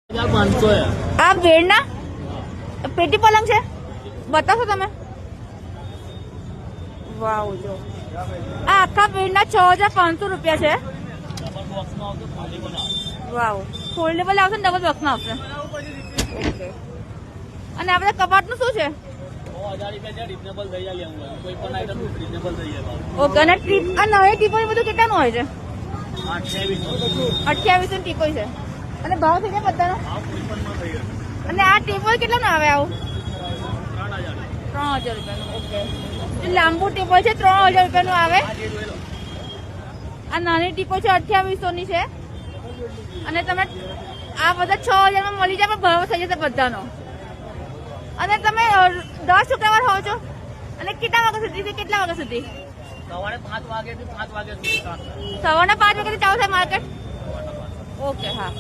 500 है। આ બેડના પેટી પલંગ છે, બતાવશો તમે? વાવ, જો આ આખા બેડના 6500 રૂપિયા છે. વાવ, ફોલ્ડેબલ આવશે ને ડબલ બોક્સમાં આવશે. ઓકે. અને આ બધા કબાટનું શું છે? 2000 રીઝનેબલ થઈ જાય, કોઈ પણ આઈટમ રીઝનેબલ થઈ જાય. ઓકે. અને આ નવી ટીપોઈ બધું કેટલાનું હોય છે? 2800 ટીપોઈ છે. અને ભાવ થઈ જાય બધાનો? અને આ ટીપોઈ કેટલાનું આવે આવું? 3000 રૂપિયાનું. ઓકે. જે લાંબુ ટીપોઈ છે 3000 રૂપિયાનું આવે. આ નાની ટીપોઈ છે 2800 ની છે. અને તમે આ બધા 6000 માં મળી જાય, પણ ભાવ થઈ જશે બધાનો. અને તમે 10 શુક્રવાર હોવ છો? અને કેટલા વાગ્યા સુધી કેટલા વાગ્યા સુધી? સવારે 5 વાગ્યાથી 5 વાગ્યા સુધી. સવારના 5 વાગ્યાથી ચાલુ થાય માર્કેટ? ઓકે, હા.